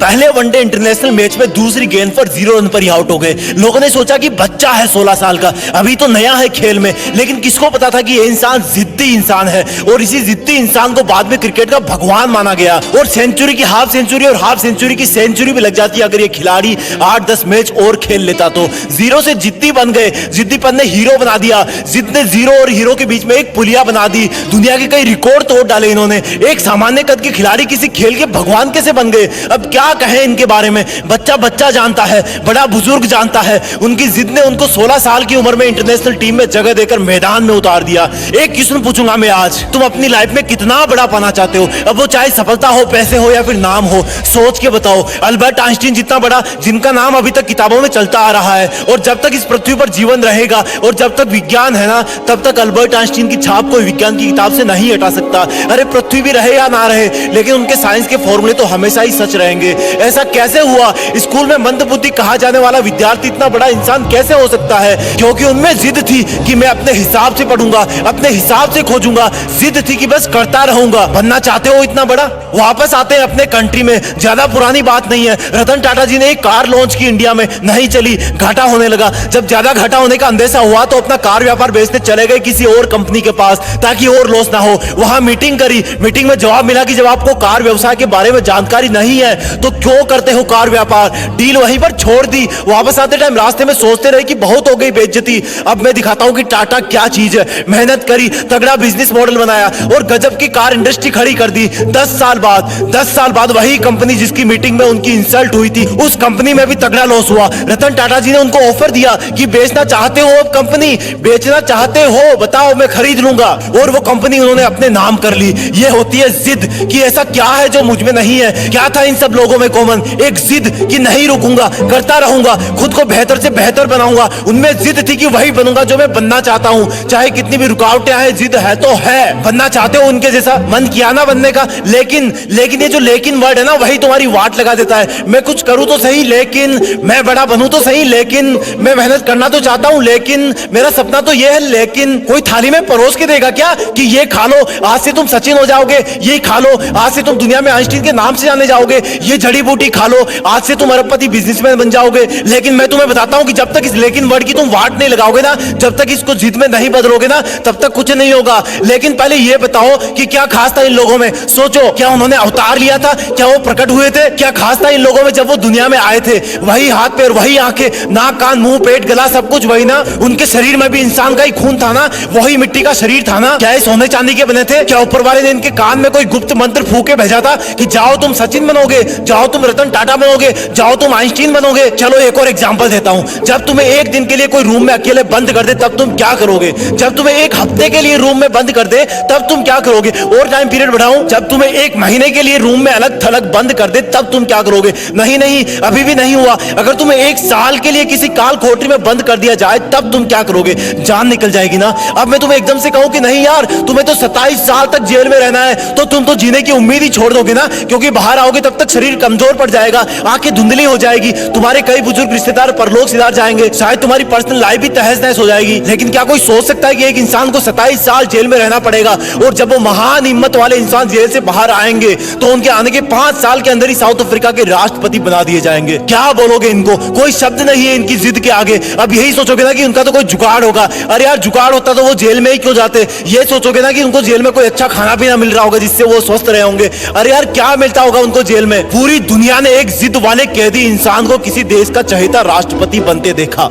पहले one day international match में दूसरी गेंद पर 0 रन पर ही आउट हो गए। लोगों ने सोचा कि बच्चा है 16 साल का, अभी तो नया है खेल में, लेकिन किसको पता था कि ये इंसान जिद्दी इंसान है और इसी जिद्दी इंसान को बाद में क्रिकेट का भगवान माना गया। और सेंचुरी की हाफ सेंचुरी और हाफ सेंचुरी की सेंचुरी भी लग जाती अगर ये खिलाड़ी 8-10 मैच और खेल लेता तो। जीरो से जिद्दी बन गए, जिद्दीपन ने हीरो बना दिया, जिद ने जीरो और हीरो के बीच में एक पुलिया बना दी। दुनिया के कई रिकॉर्ड तोड़ डाले इन्होंने। एक सामान्य कद के खिलाड़ी किसी खेल के भगवान कैसे बन गए? अब क्या कहें इनके बारे में। बच्चा बच्चा जानता है, बड़ा बुजुर्ग जानता है। उनकी जिद ने उनको 16 साल की उम्र में इंटरनेशनल टीम में जगह देकर मैदान में उतार दिया। एक क्वेश्चन पूछूंगा मैं आज, तुम अपनी लाइफ में कितना बड़ा पाना चाहते हो? अब वो चाहे सफलता हो, पैसे हो या फिर नाम हो, सोच के बताओ। अल्बर्ट आइंस्टीन जितना बड़ा, जिनका नाम अभी तक किताबों में चलता आ रहा है, और जब तक इस पृथ्वी पर जीवन रहेगा और जब तक विज्ञान है ना, तब तक अल्बर्ट आइंस्टीन की छाप कोई विज्ञान की किताब से नहीं हटा सकता। अरे पृथ्वी भी रहे या ना रहे, लेकिन उनके साइंस के फॉर्मूले तो हमेशा ही सच रहेंगे। ऐसा कैसे हुआ? स्कूल में मंदबुद्धि कहा जाने वाला विद्यार्थी इतना बड़ा इंसान कैसे हो सकता है? क्योंकि उनमें जिद थी कि मैं अपने हिसाब से पढ़ूंगा, अपने हिसाब से खोजूंगा। जिद थी कि बस करता रहूंगा। बनना चाहते हो इतना बड़ा? वापस आते हैं अपने कंट्री में, ज्यादा पुरानी बात नहीं है। रतन टाटा जी ने एक कार लॉन्च की इंडिया में, नहीं चली, घाटा होने लगा। जब ज्यादा घाटा होने का अंदेशा हुआ तो अपना कार व्यापार बेचने चले गए किसी और कंपनी के पास ताकि और लॉस ना हो। वहां मीटिंग करी, मीटिंग में जवाब मिला कि जब आपको कार व्यवसाय के बारे में जानकारी नहीं है तो क्यों करते हो कार व्यापार? डील वहीं पर छोड़ दी। वापस आते टाइम रास्ते में सोचते रहे कि बहुत हो गई बेइज्जती, अब मैं दिखाता हूं कि टाटा क्या चीज है। मेहनत करी, तगड़ा बिजनेस मॉडल बनाया और गजब की कार इंडस्ट्री खड़ी कर दी। 10 साल बाद वही कंपनी जिसकी मीटिंग में उनकी इंसल्ट हुई थी, उस कंपनी में भी तगड़ा लॉस हुआ। रतन टाटा जी ने उनको ऑफर दिया कि बेचना चाहते हो, अब कंपनी बेचना चाहते हो, बताओ मैं खरीद लूंगा। और वो कंपनी उन्होंने अपने नाम कर ली। ये होती है जिद कि ऐसा क्या है जो मुझ में नहीं है। क्या था इन सब लोगों में कॉमन? एक जिद कि नहीं रुकूंगा, करता रहूंगा, खुद को बेहतर से बेहतर बनाऊंगा। उनमें जिद थी कि वही बनूंगा जो मैं बनना चाहता हूं, चाहे कितनी भी रुकावटें आए। जिद है तो है। बनना चाहते हो उनके जैसा? मन किया ना बनने का, लेकिन ये जो लेकिन वर्ड है ना, वही तुम्हारी वाट लगा देता है। मैं कुछ करूं तो सही, लेकिन मैं बड़ा बनूं तो सही, लेकिन मैं मेहनत करना तो चाहता हूं, लेकिन मेरा सपना तो यह है, लेकिन कोई थाली में परोस के देगा क्या कि ये खा लो, आज से तुम सचिन हो जाओगे, ये खा लो, आज से तुम दुनिया में आइंस्टीन के नाम से जाने जाओगे, ये जड़ी बूटी खा लो, आज से तुम अरबपति बिजनेसमैन बन जाओगे। लेकिन मैं तुम्हें बताता हूं कि जब तक इस लेकिन वर्ड की तुम वाट नहीं लगाओगे ना, जब तक इसको जिद में नहीं बदलोगे ना, तब तक कुछ नहीं होगा। लेकिन पहले ये बताओ कि क्या खास था इन लोगों में? सोचो, क्या उन्होंने अवतार लिया था? क्या वो प्रकट हुए थे? क्या खास था इन लोगों में जब वो दुनिया में आए थे? वही हाथ पैर, वही आंखें, नाक कान मुंह पेट गला सब कुछ वही ना। उनके शरीर में भी इंसान का ही खून था ना, वही मिट्टी का शरीर था ना। क्या ये सोने चांदी के बने थे? क्या ऊपर वाले ने इनके कान में कोई गुप्त मंत्र फूके भेजा था कि जाओ तुम सचिन बनोगे, जाओ तुम रतन टाटा बनोगे, जाओ तुम आइंस्टीन बनोगे? चलो एक और एग्जांपल देता हूं। जब तुम्हें एक दिन के लिए कोई रूम में अकेले बंद कर दे तब तुम क्या करोगे? जब तुम्हें एक हफ्ते के लिए रूम में बंद कर दे तब तुम क्या करोगे? और टाइम पीरियड बढ़ाऊं, जब तुम्हें एक महीने के लिए रूम में अलग थलग बंद कर दे तब तुम क्या करोगे? नहीं, अभी भी नहीं हुआ। अगर तुम्हें 1 साल के लिए किसी काल कोठरी में बंद कर दिया जाए तब तुम क्या करोगे? जान निकल जाएगी ना। अब मैं तुम्हें एकदम से कहूं कि नहीं यार, तुम्हें तो 27 साल तक जेल में रहना है, तो तुम तो जीने की उम्मीद ही छोड़ दोगे ना, क्योंकि बाहर आओगे तब तक शरीर कमजोर पड़ जाएगा, आंखें धुंधली हो जाएगी, तुम्हारे कई बुजुर्ग रिश्तेदार परलोक सिधार जाएंगे, शायद तुम्हारी पर्सनल लाइफ भी तहस नहस हो जाएगी। लेकिन क्या कोई सोच सकता है कि एक इंसान को 27 साल जेल में रहना पड़ेगा और जब वो महान हिम्मत वाले इंसान जेल से बाहर आएंगे तो उनके आने के 5 साल के अंदर ही साउथ अफ्रीका के राष्ट्रपति बना दिए जाएंगे? क्या बोलोगे इनको? कोई शब्द नहीं है इनकी जिद के आगे। अब यही सोचोगे ना कि उनका तो कोई जुगाड़ होगा। अरे यार, जुगाड़ होता तो वो जेल में ही क्यों जाते? ये सोचोगे ना कि उनको जेल में कोई अच्छा खाना पीना मिल रहा होगा जिससे वो स्वस्थ रहे होंगे। अरे यार, क्या मिलता होगा उनको जेल में? पूरी दुनिया ने एक जिद वाले कैदी इंसान को किसी देश का चहेता राष्ट्रपति बनते देखा।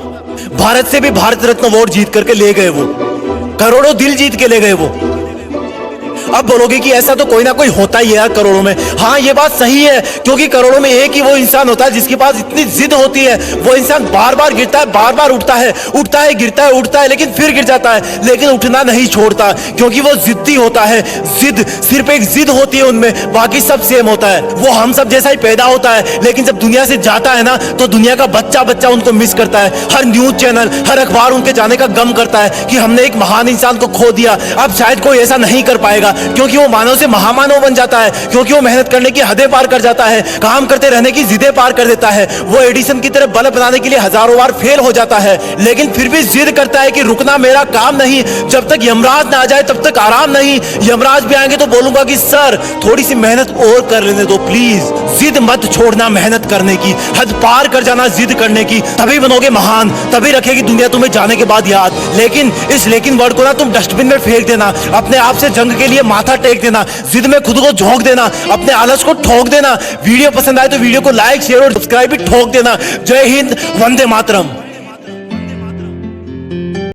भारत से भी भारत रत्न अवार्ड जीत करके ले गए वो, करोड़ों दिल जीत के ले गए वो। अब बोलोगे कि ऐसा तो कोई ना कोई होता ही है यार करोड़ों में। हाँ, ये बात सही है, क्योंकि करोड़ों में एक ही वो इंसान होता है जिसके पास इतनी जिद होती है। वो इंसान बार बार गिरता है, बार बार उठता है, गिरता है, उठता है, लेकिन फिर गिर जाता है, लेकिन उठना नहीं छोड़ता, क्योंकि वो जिद्दी होता है। जिद, सिर्फ एक जिद होती है उनमें, बाकी सब सेम होता है। वो हम सब जैसा ही पैदा होता है, लेकिन जब दुनिया से जाता है ना तो दुनिया का बच्चा बच्चा उनको मिस करता है। हर न्यूज चैनल, हर अखबार उनके जाने का गम करता है कि हमने एक महान इंसान को खो दिया। अब शायद कोई ऐसा नहीं कर पाएगा, क्योंकि वो मानव से महामानव बन जाता है, क्योंकि वो मेहनत करने की हदें पार कर जाता है, काम करते रहने की जिदें पार कर देता है। वो एडिसन की तरह बल्ब बनाने के लिए हजारों बार फेल हो जाता है, लेकिन फिर भी जिद करता है कि रुकना मेरा काम नहीं, जब तक यमराज ना आ जाए तब तक आराम नहीं। यमराज भी आएंगे तो बोलूंगा कि सर थोड़ी सी मेहनत और कर लेने दो प्लीज। जिद मत छोड़ना मेहनत करने की, हद पार कर जाना जिद करने की, तभी बनोगे महान, तभी रखेगी दुनिया तुम्हें जाने के बाद याद। लेकिन इस लेकिन वर्ड को ना तुम डस्टबिन में फेंक देना, अपने आप से जंग के लिए माथा टेक देना, जिद में खुद को झोंक देना, अपने आलस को ठोक देना। वीडियो पसंद आए तो वीडियो को लाइक शेयर और सब्सक्राइब भी ठोक देना। जय हिंद, वंदे मातरम।